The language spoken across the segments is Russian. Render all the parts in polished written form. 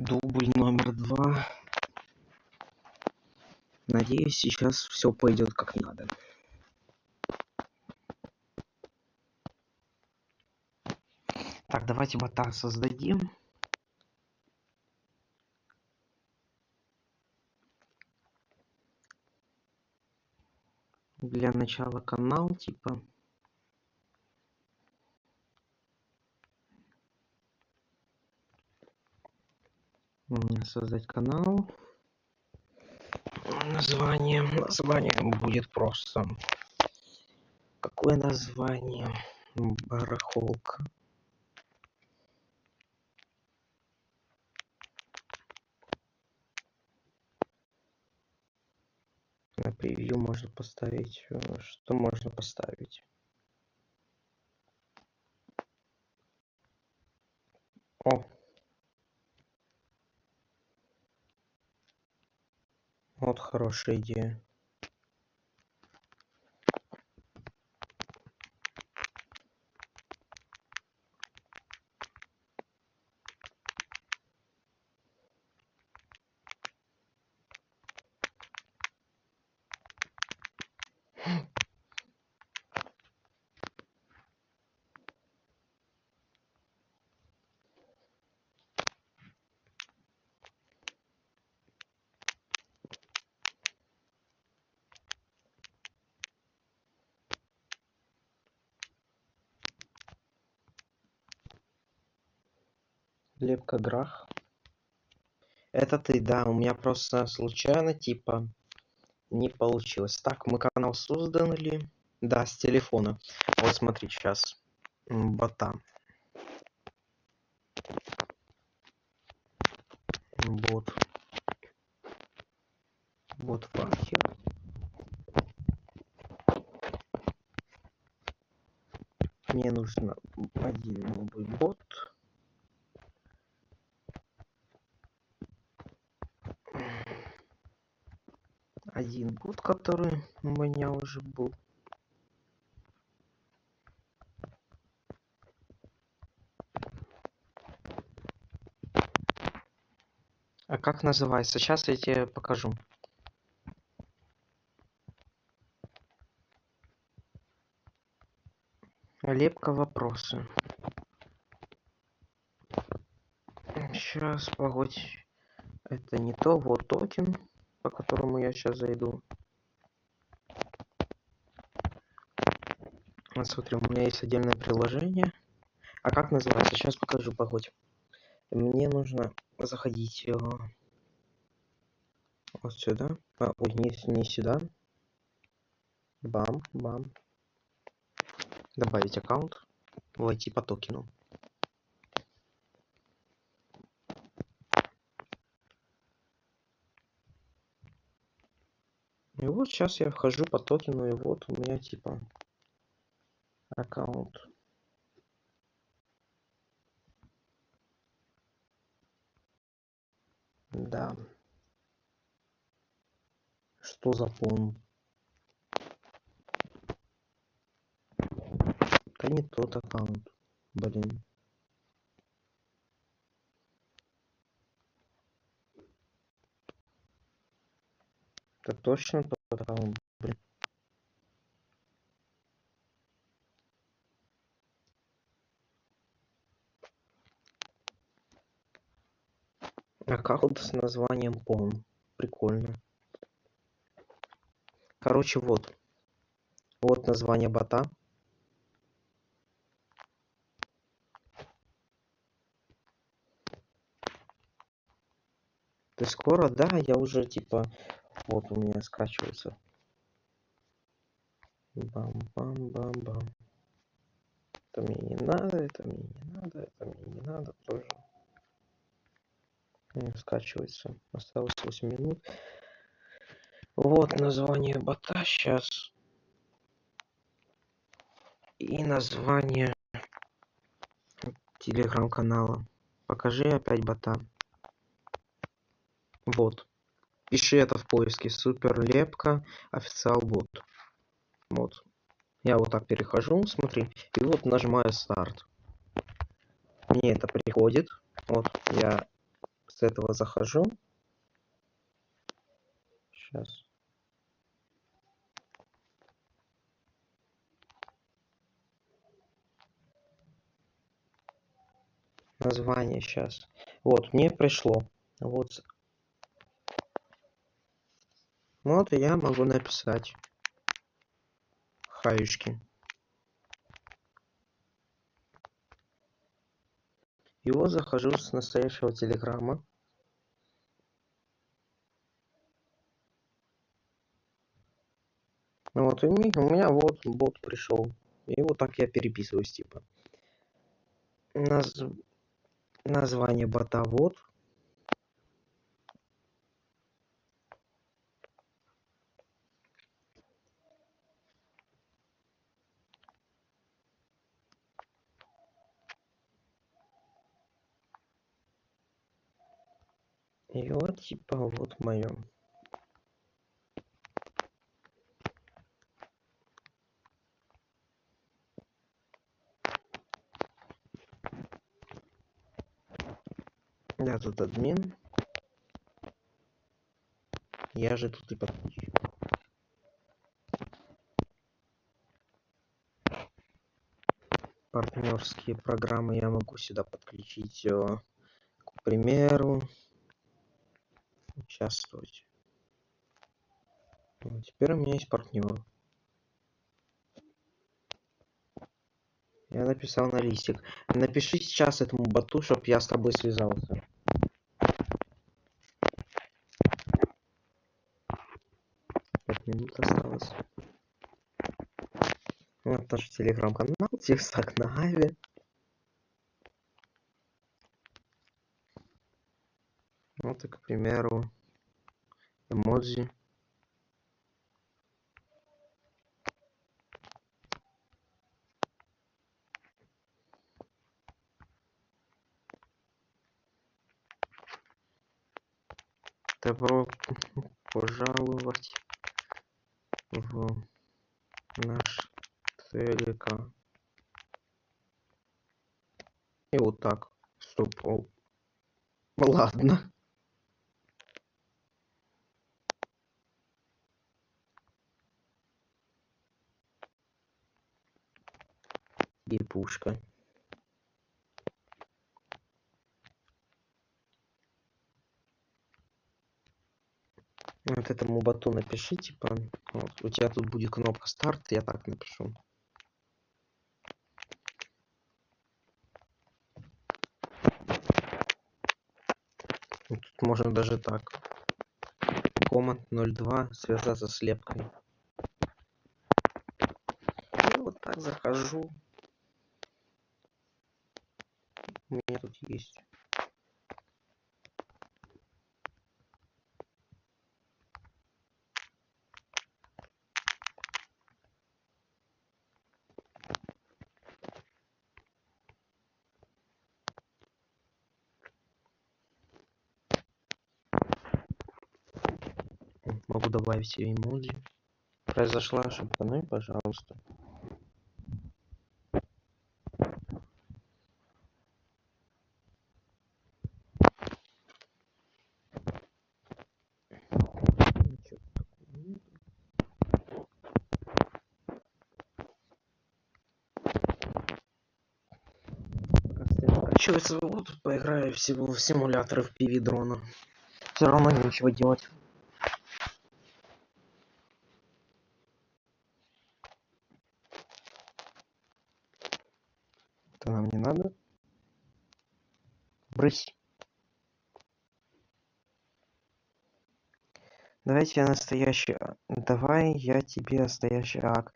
Дубль номер 2. Надеюсь, сейчас все пойдет как надо. Так, давайте бота создадим. Для начала канал, типа. Создать канал. Название будет просто. Какое название? Барахолка. На превью можно поставить. Что можно поставить? О! Вот хорошая идея. Лепка Грах. Это ты, да, у меня просто случайно, типа, не получилось. Так, мы канал создали. Да, с телефона. Вот смотри, сейчас. Бота. Вот. Вот фахер. Мне нужно один новый бот. Один бот, который у меня уже был. А как называется? Сейчас я тебе покажу. Лепка вопросы. Сейчас, погодь. Это не то. Вот токен, по которому я сейчас зайду. Смотри, у меня есть отдельное приложение. А как называется? Сейчас покажу, погодь. Мне нужно заходить вот сюда. Ой, не сюда. Бам, бам. Добавить аккаунт. Войти по токену. И вот сейчас я вхожу по токену, и вот у меня типа аккаунт. Да. Что за фон? Да не тот аккаунт. Блин. Это точно тот аккаунт? Блин. Аккаунт с названием Пон. Прикольно. Короче, вот. Вот название бота. Ты скоро? Да, я уже типа... Вот у меня скачивается. Бам-бам-бам-бам. Это мне не надо, это мне не надо, это мне не надо тоже. Скачивается. Осталось 8 минут. Вот название бота сейчас. И название телеграм-канала. Покажи опять бота. Вот. Пиши это в поиске. Супер лепка. Официал бот. Вот. Я вот так перехожу, смотри. И вот нажимаю старт. Мне это приходит. Вот я с этого захожу. Сейчас. Название сейчас. Вот, мне пришло. Вот. Вот, и я могу написать. Хаюшки. И вот захожу с настоящего телеграмма. Ну вот, и у меня вот бот пришел. И вот так я переписываюсь, типа. Название бота вот. И вот, типа, вот мое. Я тут админ. Я же тут и подписчик. Партнерские программы я могу сюда подключить, к примеру, участвовать. Вот, теперь у меня есть партнер. Я написал на листик. Напиши сейчас этому боту, чтоб я с тобой связался. 5 минут осталось. Вот наш телеграм-канал, текстак на Аве. Вот и, к примеру, эмодзи. Добро пожаловать в наш телеграм. И вот так. Стоп. Ладно. И пушка. Вот этому боту напиши, типа, вот, у тебя тут будет кнопка старт, я так напишу. Тут можно даже так. Команд 02 связаться с лепкой. И вот так захожу. У меня тут есть. Могу добавить себе эмодзи. Произошла ошибка, ну и пожалуйста. Заканчивается, вот поиграю всего в симуляторы в пиви дрона. Все равно нечего делать. Это нам не надо. Брысь. Давайте я настоящий. Давай я тебе настоящий ак.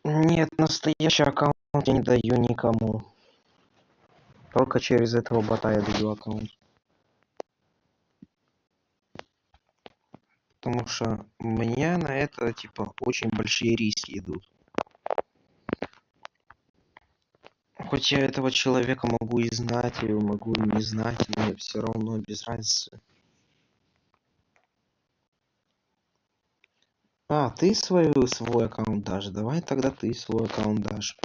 Нет, настоящий аккаунт я не даю никому. Только через этого бота я даю аккаунт. Потому что у меня на это, типа, очень большие риски идут. Хоть я этого человека могу и знать, и могу и не знать, но все равно без разницы. А, ты свой аккаунт дашь? Давай тогда ты свой аккаунт дашь.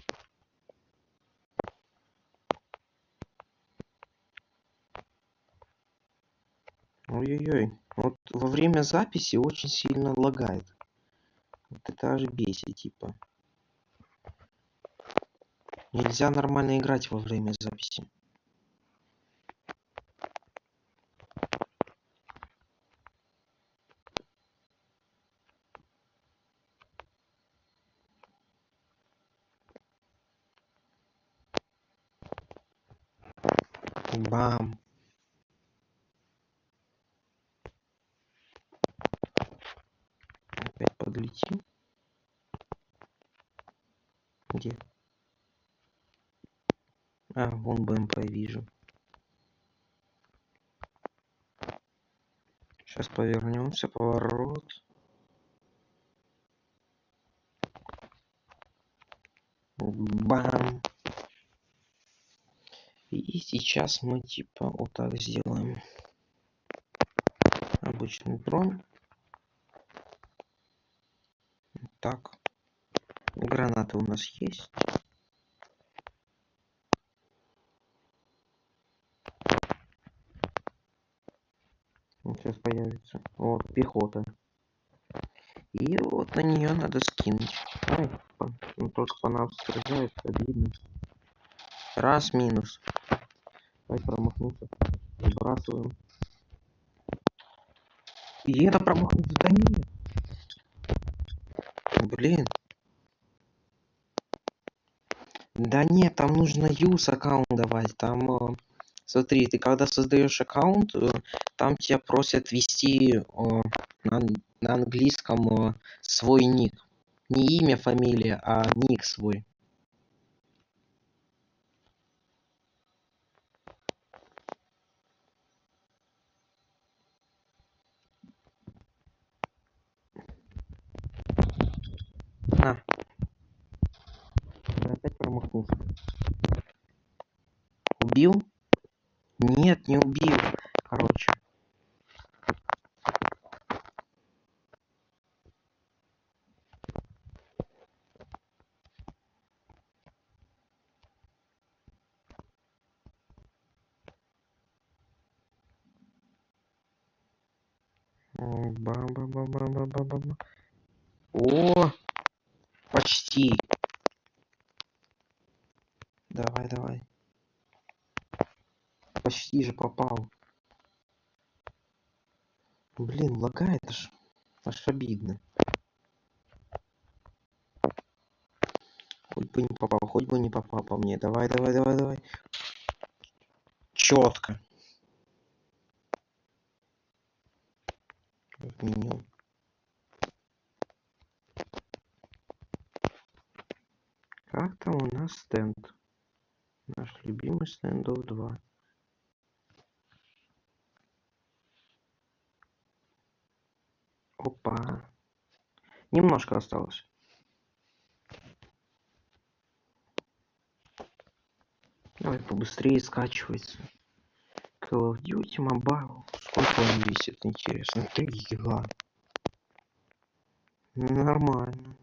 Ой-ой-ой. Вот во время записи очень сильно лагает. Вот это аж бесит, типа. Нельзя нормально играть во время записи. Бам. Опять подлетим. Где? А, вон БМП вижу. Сейчас повернемся, поворот. Бам. И сейчас мы типа вот так сделаем. Обычный дрон. Так. Гранаты у нас есть. Вот сейчас появится. Вот, пехота. И вот на нее надо скинуть. Ай, только по нам стреляют, обидно. Раз, минус. Давай промахнуться. Сбрасываем. И это промахнуться. Да нет. Блин. Да нет, там нужно use аккаунт давать. Там, смотри, ты когда создаешь аккаунт, там тебя просят ввести на, на английском свой ник. Не имя, фамилия, а ник свой. На. Я опять промахнулся. Убил? Нет, не убил. Короче. Бам-бам-бам-бам-бам-бам-бам. О! Почти. Давай, давай. Почти же попал. Блин, лагает аж обидно. Хоть бы не попал, хоть бы не попал по мне. Давай, давай, давай, давай. Четко. В меню. Как там у нас стенд? Наш любимый стендов 2. Опа. Немножко осталось. Давай побыстрее скачивается. Call of Duty Mobile. Сколько он весит, интересно? 3 гига. Нормально.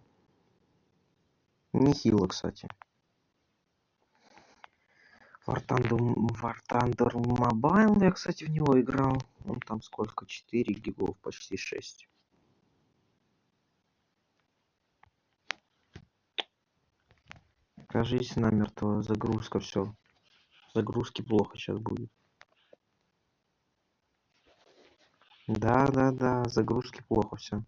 Нехило, кстати. War Thunder Mobile, я, кстати, в него играл. Он там сколько? 4 гигов, почти 6. Кажись, намертво. Загрузка, все. Загрузки плохо сейчас будет. Да, загрузки плохо все.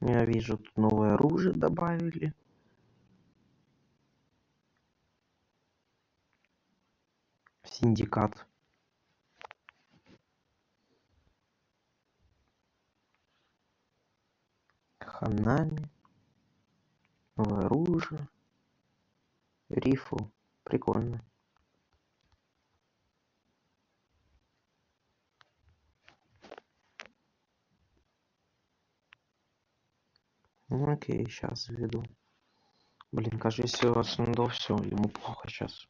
Я вижу, тут новое оружие добавили. Синдикат. Ханами. Новое оружие. Рифл. Прикольно. Ну, окей, сейчас введу. Блин, кажется, Снэндов все, ему плохо сейчас.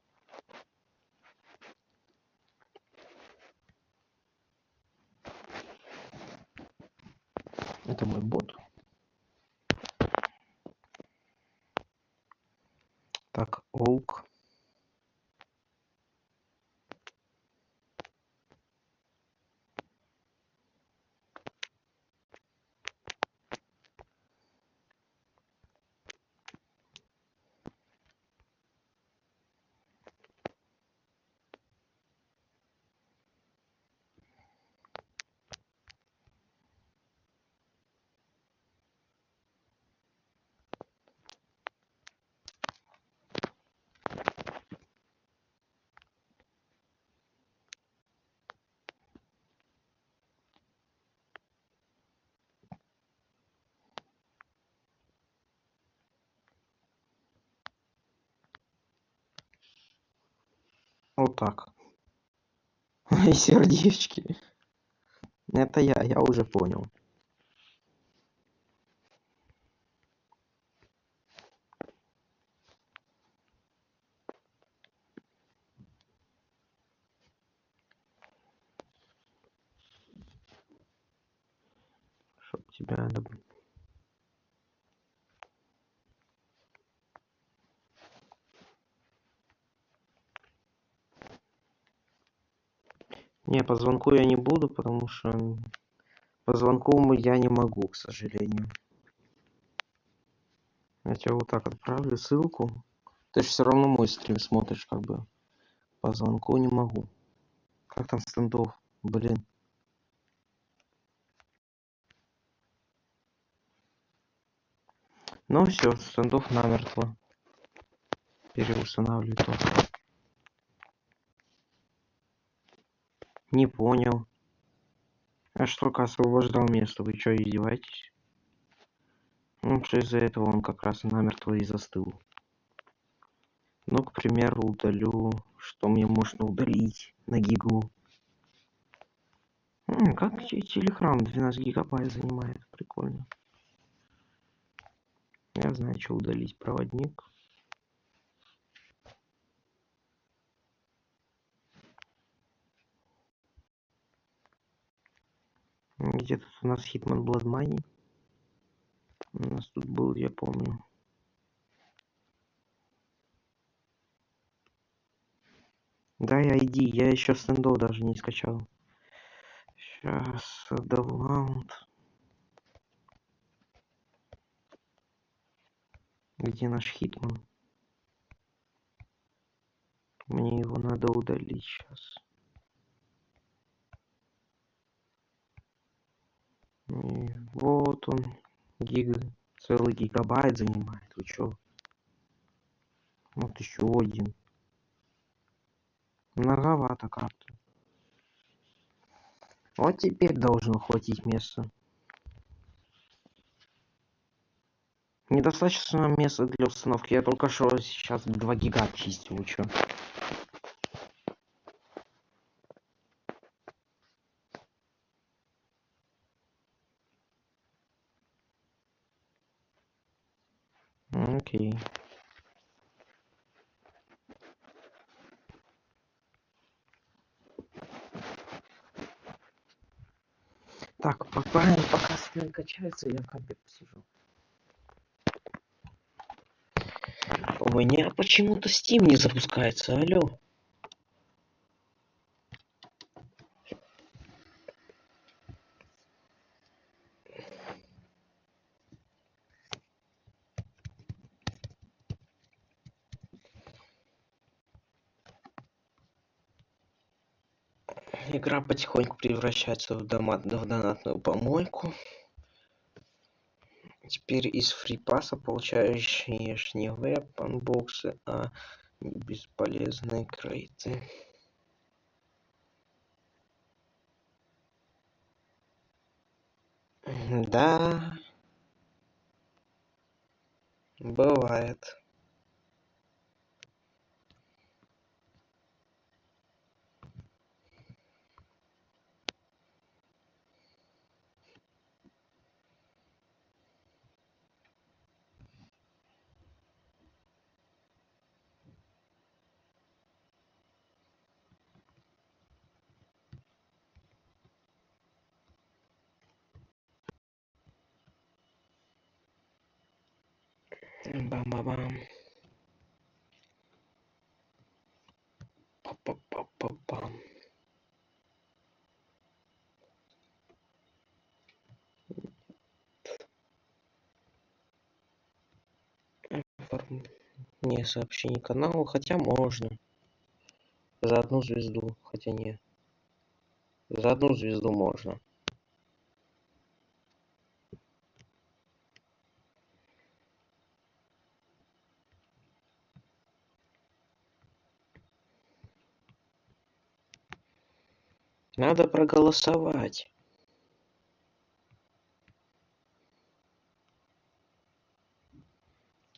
Это мой бот. Так, олк. Вот так. И сердечки. Это я уже понял. Чтоб тебя... Не, по звонку я не буду, потому что по звонку я не могу, к сожалению. Я тебе вот так отправлю ссылку. Ты же все равно мой стрим смотришь, как бы. По звонку не могу. Как там стендов? Блин. Ну все, стендов намертво. Переустанавливаю тоже. Не понял. Я ж только освобождал место. Вы что, издеваетесь? Ну, что из-за этого он как раз намертво и застыл. Ну, к примеру, удалю, что мне можно удалить на гигу. Как телеграм 12 гигабайт занимает. Прикольно. Я знаю, что удалить. Проводник. Где тут у нас Hitman Blood Money? У нас тут был, я помню. Да, ID, я еще стендов даже не скачал. Сейчас, download. Где наш Hitman? Мне его надо удалить сейчас. И вот он. Целый гигабайт занимает. Вы чё? Вот еще один. Многовато как-то. Вот теперь должно хватить места. Недостаточно места для установки. Я только что сейчас 2 гига чистил. Вы чё? Окей. Так, пока стен качается, я в компе посижу. У меня почему-то Steam не запускается, алло. Игра потихоньку превращается в донатную помойку. Теперь из фрипаса получаешь не веб-анбоксы, а бесполезные крейты. Да, бывает. Бам-бам-бам. Па-па-па-па-пам. Не сообщение каналу, хотя можно. За одну звезду, хотя нет. За одну звезду можно. Надо проголосовать.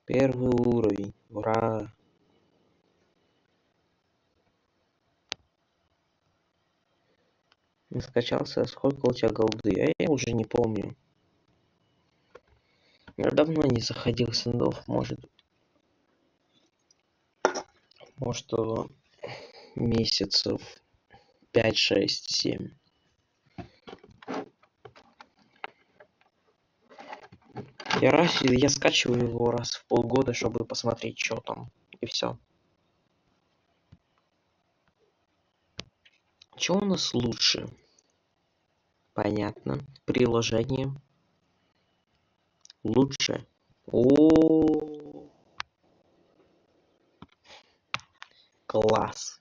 Первый уровень. Ура! Скачался. Сколько у тебя голды? А я уже не помню. Я давно не заходил в сэндов. Может, месяцев 5, 6, 7. Я скачиваю его раз в полгода, чтобы посмотреть, что там. И все. Что у нас лучше? Понятно. Приложение. Лучше. О, класс.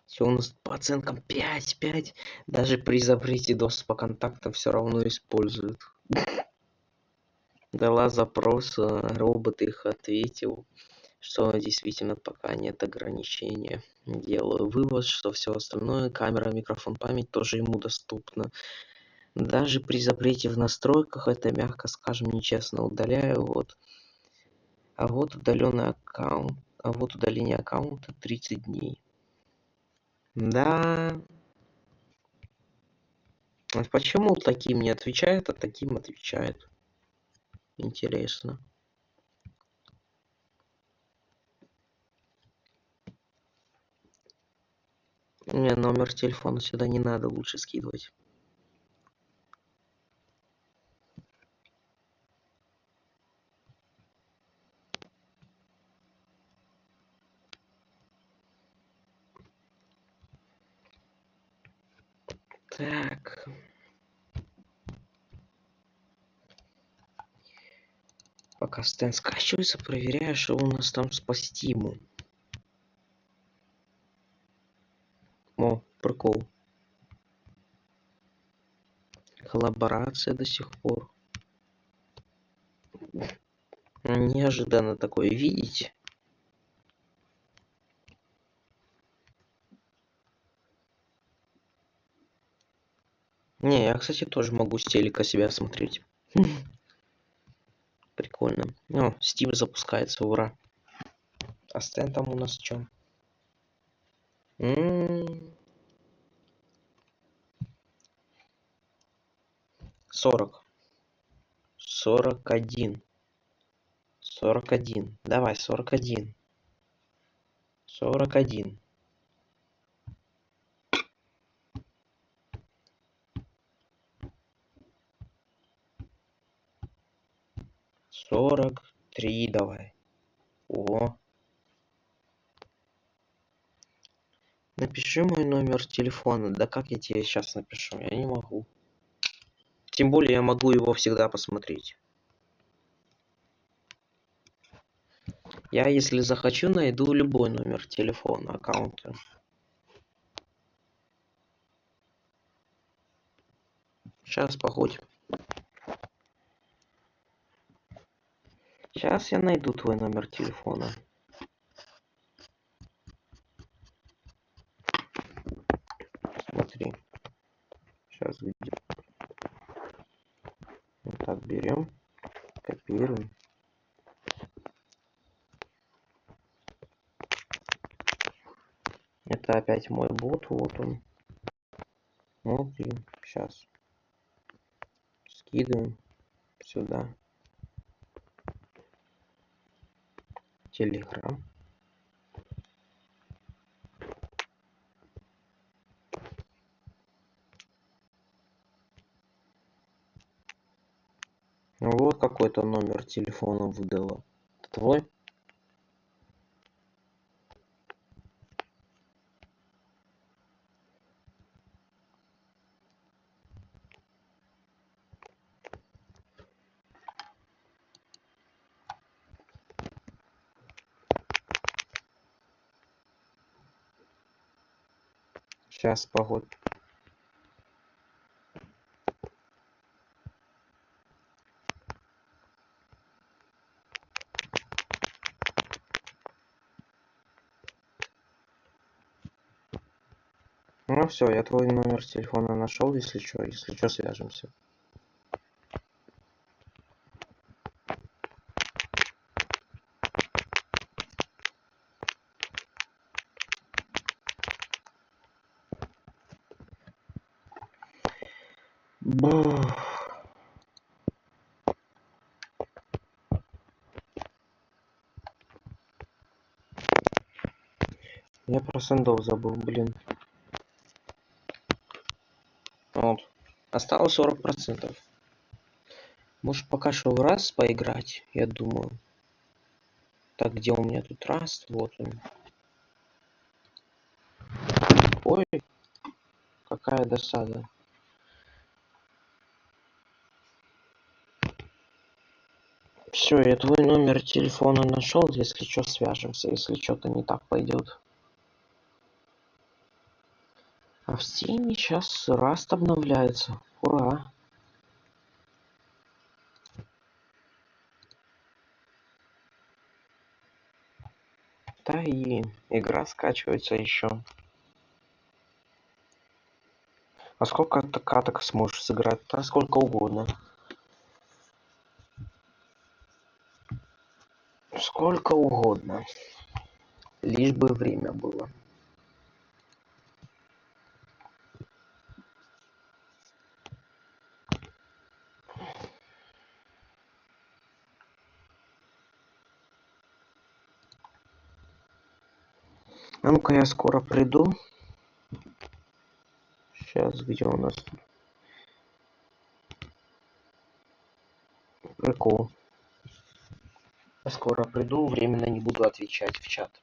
Все у нас по оценкам 5, 5. Даже при запрете доступа к контактам все равно используют. Дала запрос, робот их ответил, что действительно пока нет ограничения. Делаю вывод, что все остальное, камера, микрофон, память тоже ему доступно. Даже при запрете в настройках это, мягко скажем, нечестно. Удаляю вот. А вот удаленный аккаунт. А вот удаление аккаунта 30 дней. Да. А почему таким не отвечает, а таким отвечает? Интересно. Мне номер телефона сюда не надо, лучше скидывать. Так. Пока стенд скачивается, проверяю, что у нас там по стиму. О, прикол. Коллаборация до сих пор. Неожиданно такое видеть. Не, я, кстати, тоже могу с телека себя смотреть. Прикольно. О, Steam запускается, ура. А стенд там у нас что? 40. 41. 41. Давай, 41. 41. 43 давай. О. Напиши мой номер телефона. Да как я тебе сейчас напишу? Я не могу. Тем более я могу его всегда посмотреть. Я, если захочу, найду любой номер телефона, аккаунта. Сейчас, погодь. Сейчас я найду твой номер телефона. Смотри. Сейчас где. Вот так берем, копируем. Это опять мой бот, вот он. Вот и сейчас. Скидываем сюда. Телеграм. Вот. какой-то номер телефона выдала. Это твой? Сейчас, погодь. Ну все, я твой номер телефона нашел, если что, свяжемся. Бух. Я про сэндов забыл, блин. Вот. Осталось 40%. Может пока что в раз поиграть, я думаю. Так, где у меня тут раз? Вот он. Ой, какая досада. Все, я твой номер телефона нашел, если что, свяжемся, если что-то не так пойдет. А в Steam сейчас Rust обновляется. Ура! Да и игра скачивается еще. А сколько ты каток сможешь сыграть? Да сколько угодно. Сколько угодно. Лишь бы время было. А ну-ка я скоро приду. Сейчас, где у нас тут? Прикол. Я скоро приду, временно не буду отвечать в чат.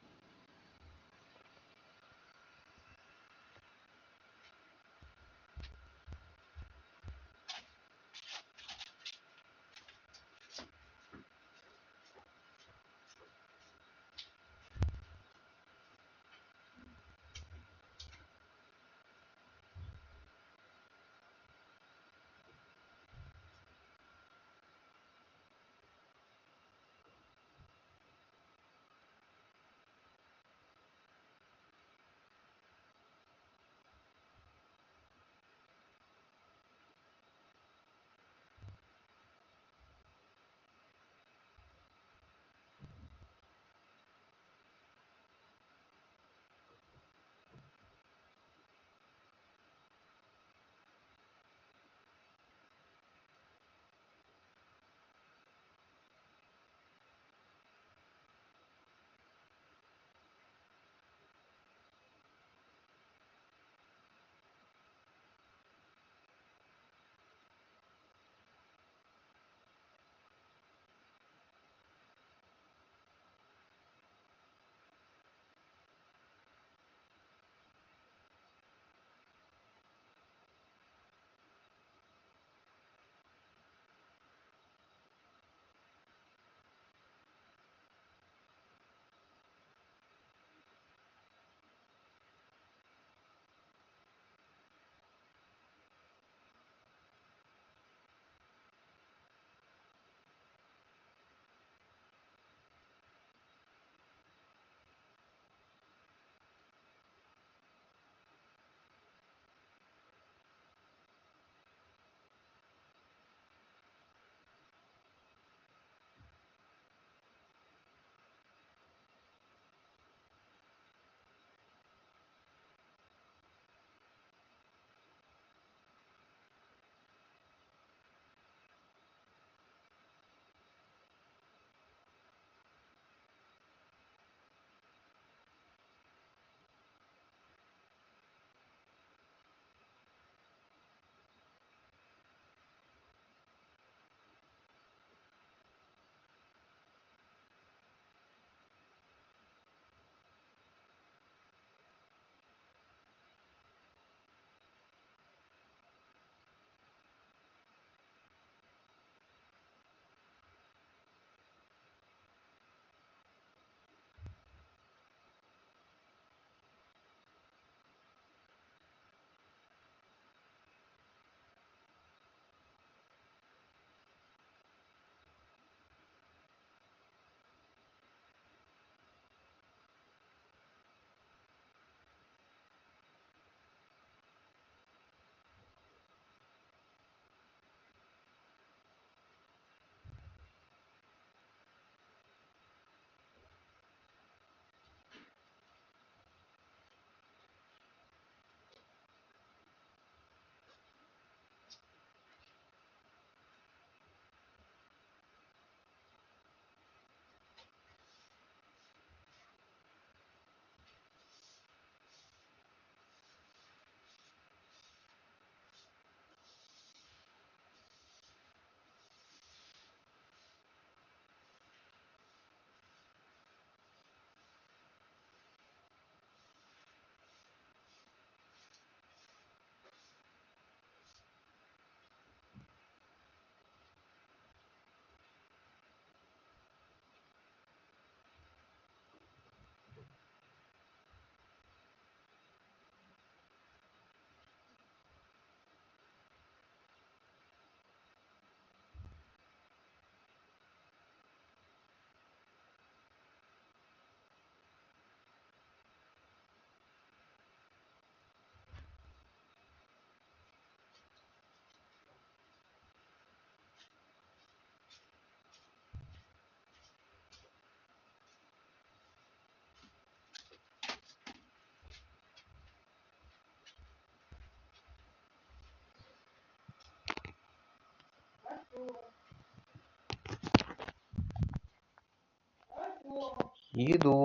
Иду.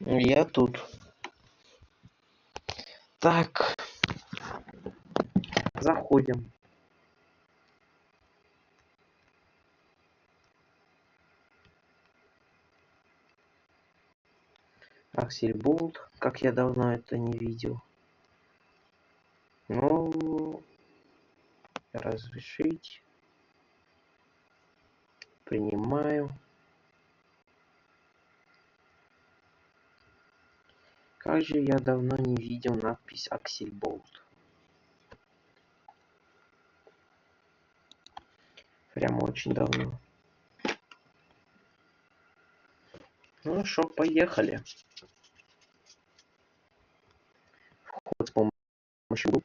Я тут. Так, заходим. Аксельболт, как я давно это не видел. Ну, разрешить. Принимаю. Как же я давно не видел надпись Аксельболт. Прямо очень давно. Ну что, поехали. Вход с помощью...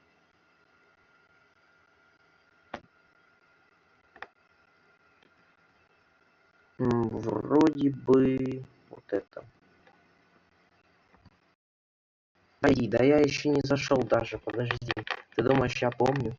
Вроде бы вот это. Да я еще не зашел даже, подожди. Ты думаешь, я помню?